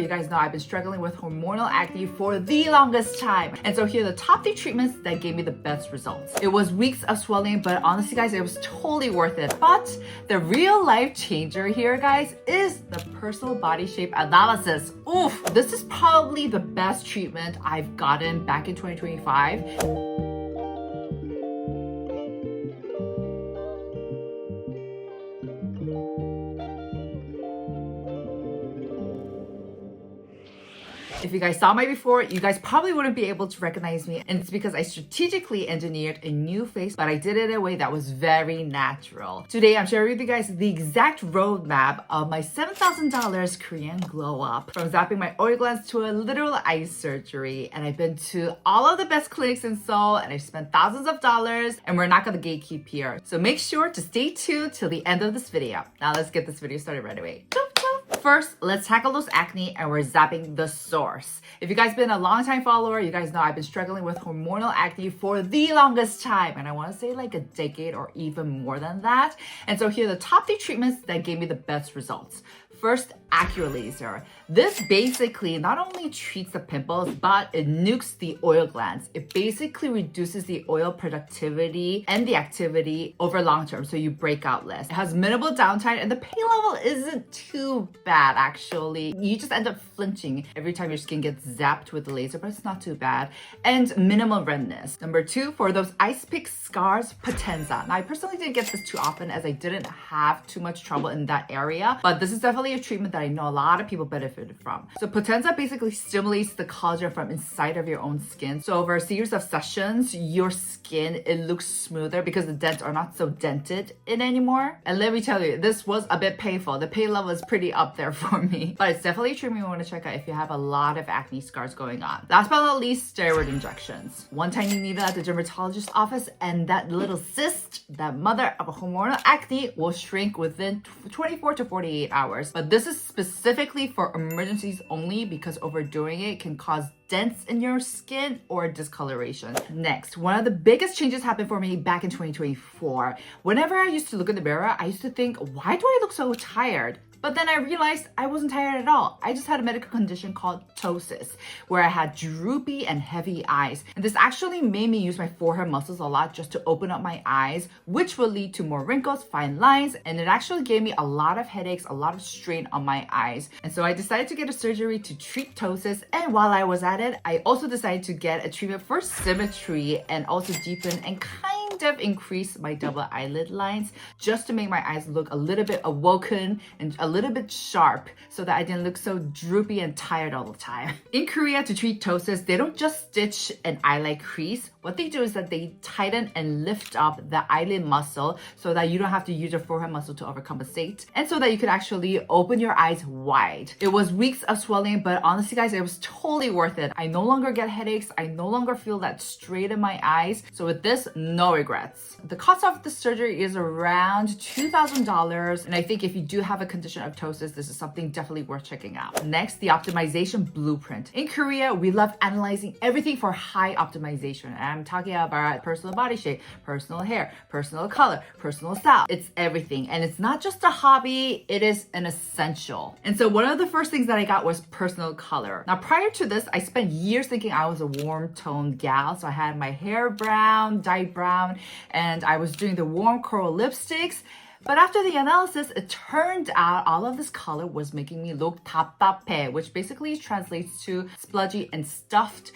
You guys know I've been struggling with hormonal acne for the longest time. And so here are the top 3 treatments that gave me the best results. It was weeks of swelling, but honestly guys, it was totally worth it. But the real life changer here guys is the personal body shape analysis. Oof, this is probably the best treatment I've gotten back in 2025. If you guys saw my before, you guys probably wouldn't be able to recognize me, and it's because I strategically engineered a new face, but I did it in a way that was very natural. Today, I'm sharing with you guys the exact roadmap of my $7,000 Korean glow up. From zapping my oil glands to a literal eye surgery, and I've been to all of the best clinics in Seoul, and I've spent thousands of dollars, and we're not gonna gatekeep here. So make sure to stay tuned till the end of this video. Now let's get this video started right away. First, let's tackle those acne, and we're zapping the source. If you guys been a long time follower, you guys know I've been struggling with hormonal acne for the longest time, and I want to say like a decade or even more than that. And so here are the top 3 treatments that gave me the best results. First, Accure laser. This basically not only treats the pimples, but it nukes the oil glands. It basically reduces the oil productivity and the activity over long term, so you break out less. It has minimal downtime, and the pain level isn't too bad actually. You just end up flinching every time your skin gets zapped with the laser, but it's not too bad. And minimal redness. Number 2, for those ice pick scars, Potenza. Now I personally didn't get this too often as I didn't have too much trouble in that area, but this is definitely a treatment that I know a lot of people benefited from. So Potenza basically stimulates the collagen from inside of your own skin. So over a series of sessions, your skin, it looks smoother because the dents are not so dented in anymore. And let me tell you, this was a bit painful. The pain level is pretty up there for me, but it's definitely a treatment you want to check out if you have a lot of acne scars going on. Last but not least, steroid injections. One tiny needle at the dermatologist's office, and that little cyst, that mother of hormonal acne, will shrink within 24 to 48 hours. But this is specifically for emergencies only because overdoing it can cause dents in your skin or discoloration. Next, one of the biggest changes happened for me back in 2024. Whenever I used to look in the mirror, I used to think, why do I look so tired? But then I realized I wasn't tired at all. I just had a medical condition called Ptosis, where I had droopy and heavy eyes. And this actually made me use my forehead muscles a lot just to open up my eyes, which will lead to more wrinkles, fine lines, and it actually gave me a lot of headaches, a lot of strain on my eyes. And so I decided to get a surgery to treat Ptosis, and while I was at it, I also decided to get a treatment for Symmetry and also deepen and kind of increase my double eyelid lines just to make my eyes look a little bit awoken and a little bit sharp so that I didn't look so droopy and tired all the time. In Korea, to treat Ptosis, they don't just stitch an eyelid crease. What they do is that they tighten and lift up the eyelid muscle so that you don't have to use your forehead muscle to overcompensate, and so that you can actually open your eyes wide. It was weeks of swelling, but honestly guys, it was totally worth it. I no longer get headaches. I no longer feel that straight in my eyes. So with this, no regrets. The cost of the surgery is around $2,000, and I think if you do have a condition of Ptosis, this is something definitely worth checking out. Next, the optimization blueprint. In Korea, we love analyzing everything for high optimization. And I'm talking about personal body shape, personal hair, personal color, personal style. It's everything. And it's not just a hobby, it is an essential. And so one of the first things that I got was personal color. Now, prior to this, I spent years thinking I was a warm toned gal. So I had my hair brown, dyed brown, and I was doing the warm coral lipsticks. But after the analysis, it turned out all of this color was making me look 답답해, which basically translates to spludgy and stuffed.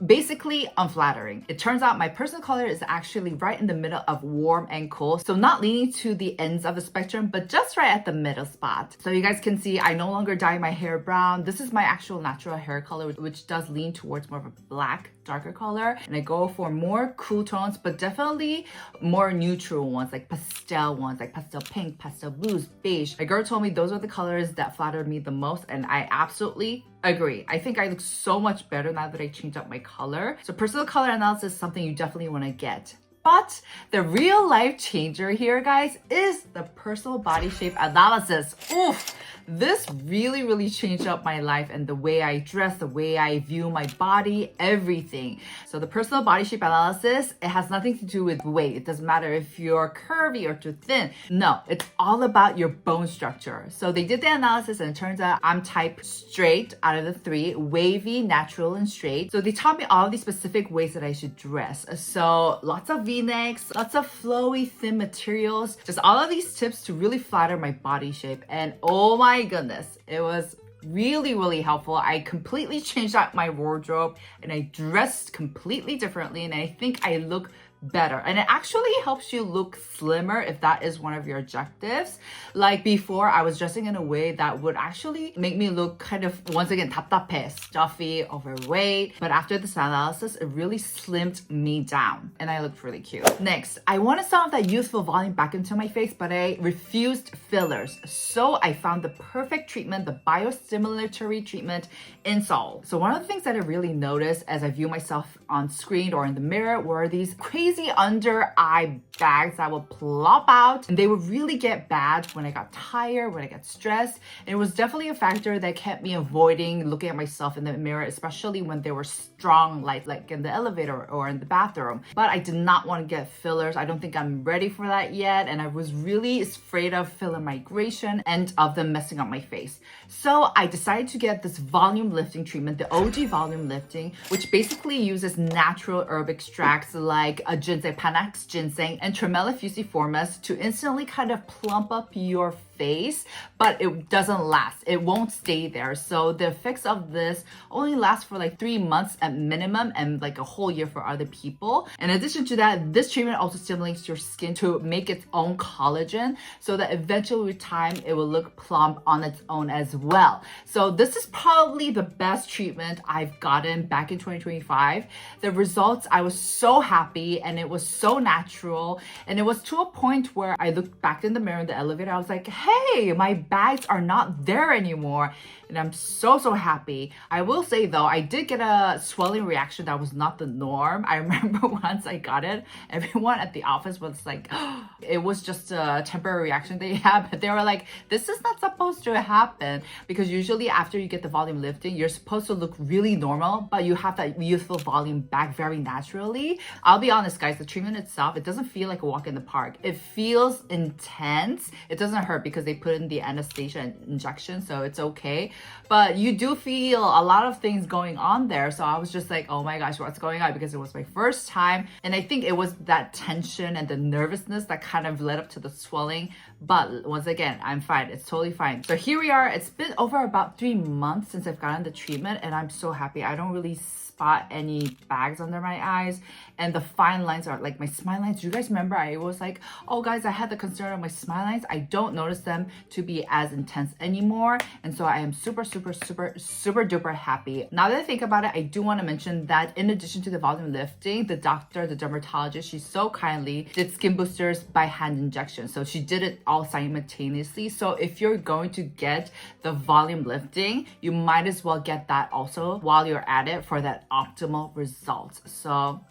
Basically unflattering. It turns out my personal color is actually right in the middle of warm and cool, so not leaning to the ends of the spectrum, but just right at the middle spot. So you guys can see I no longer dye my hair brown. This is my actual natural hair color, which does lean towards more of a black, darker color, and I go for more cool tones, but definitely more neutral ones, like pastel ones, like pastel pink, pastel blues, beige. My girl told me those are the colors that flattered me the most, and I absolutely agree. I think I look so much better now that I changed up my color. So personal color analysis is something you definitely want to get. But the real life changer here, guys, is the personal body shape analysis. Oof, This really changed up my life and the way I dress, the way I view my body, everything. So the personal body shape analysis, it has nothing to do with weight. It doesn't matter if you're curvy or too thin. No, it's all about your bone structure. So they did the analysis and it turns out I'm type straight out of the three, wavy, natural, and straight. So they taught me all these specific ways that I should dress. So lots of V-necks, lots of flowy, thin materials, just all of these tips to really flatter my body shape. And oh my goodness, it was really helpful. I completely changed out my wardrobe and I dressed completely differently, and I think I look better. And it actually helps you look slimmer if that is one of your objectives. Like before, I was dressing in a way that would actually make me look kind of, once again, 답답해, stuffy, overweight. But after this analysis, it really slimmed me down and I looked really cute. Next, I wanted some of that youthful volume back into my face, but I refused fillers. So I found the perfect treatment, the Bio-stimulatory treatment in Seoul. So one of the things that I really noticed as I view myself on screen or in the mirror were these crazy under eye bags that would plop out, and they would really get bad when I got tired, when I got stressed. And it was definitely a factor that kept me avoiding looking at myself in the mirror, especially when there were strong lights like in the elevator or in the bathroom. But I did not want to get fillers. I don't think I'm ready for that yet, and I was really afraid of filler migration and of them messing up my face. So I decided to get this volume lifting treatment, the OG volume lifting, which basically uses natural herb extracts like a ginseng, Panax ginseng, and Tremella fusiformis to instantly kind of plump up your face, but it doesn't last. It won't stay there. So the effects of this only last for like 3 months at minimum and like a whole year for other people. In addition to that, this treatment also stimulates your skin to make its own collagen so that eventually with time it will look plump on its own as well. So this is probably the best treatment I've gotten back in 2025. The results, I was so happy and it was so natural, and it was to a point where I looked back in the mirror in the elevator. I was like, hey, my bags are not there anymore. And I'm so happy. I will say though, I did get a swelling reaction that was not the norm. I remember once I got it, everyone at the office was like, oh, it was just a temporary reaction they had, but they were like, this is not supposed to happen, because usually after you get the volume lifting, you're supposed to look really normal, but you have that youthful volume back very naturally. I'll be honest guys, the treatment itself, it doesn't feel like a walk in the park. It feels intense. It doesn't hurt because they put in the anesthesia injection, so it's okay. But you do feel a lot of things going on there. So I was just like, oh my gosh, what's going on? Because it was my first time. And I think it was that tension and the nervousness that kind of led up to the swelling. But once again, I'm fine. It's totally fine. So here we are. It's been over about 3 months since I've gotten the treatment, and I'm so happy. I don't really spot any bags under my eyes, and the fine lines are like my smile lines. Do you guys remember I was like, oh guys, I had the concern of my smile lines. I don't notice them to be as intense anymore, and so I am super duper happy. Now that I think about it, I do want to mention that in addition to the volume lifting, the doctor, the dermatologist, she so kindly did skin boosters by hand injection. So she did it all simultaneously. So if you're going to get the volume lifting, you might as well get that also while you're at it for that optimal results. So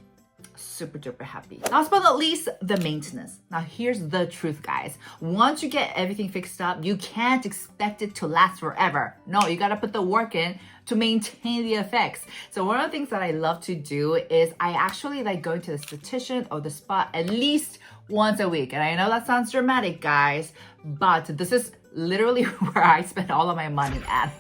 super duper happy. Last but not least, the maintenance. Now here's the truth guys. Once you get everything fixed up, you can't expect it to last forever. No, you gotta put the work in to maintain the effects. So one of the things that I love to do is I actually like going to the esthetician or the spa at least once a week. And I know that sounds dramatic guys, but this is literally where I spend all of my money at.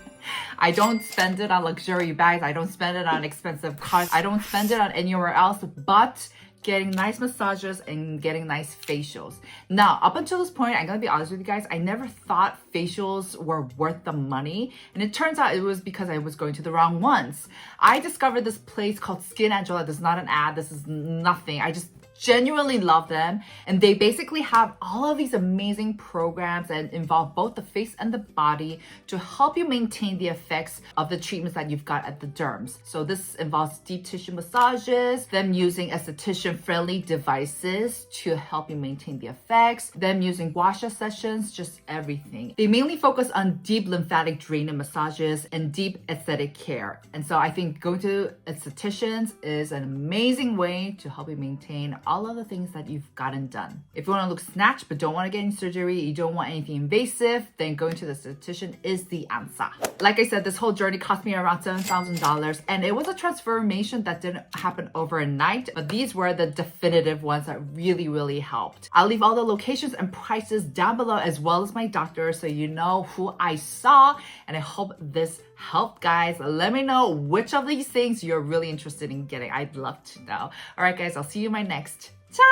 I don't spend it on luxury bags. I don't spend it on expensive cars. I don't spend it on anywhere else but getting nice massages and getting nice facials. Now, up until this point, I'm gonna be honest with you guys, I never thought facials were worth the money. And it turns out it was because I was going to the wrong ones. I discovered this place called Skin Angela. This is not an ad. This is nothing. I just genuinely love them, and they basically have all of these amazing programs that involve both the face and the body to help you maintain the effects of the treatments that you've got at the derms. So this involves deep tissue massages, them using esthetician friendly devices to help you maintain the effects, them using guasha sessions, just everything. They mainly focus on deep lymphatic draining massages and deep aesthetic care. And so I think going to estheticians is an amazing way to help you maintain all of the things that you've gotten done. If you want to look snatched but don't want to get any surgery, you don't want anything invasive, then going to the esthetician is the answer. Like I said, this whole journey cost me around $7,000, and it was a transformation that didn't happen overnight, but these were the definitive ones that really helped. I'll leave all the locations and prices down below, as well as my doctor, so you know who I saw, and I hope this helped, guys. Let me know which of these things you're really interested in getting. I'd love to know. All right, guys, I'll see you in my next. Ciao!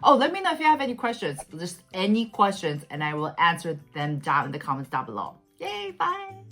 Oh, let me know if you have any questions, just any questions, and I will answer them down in the comments down below. Yay, bye!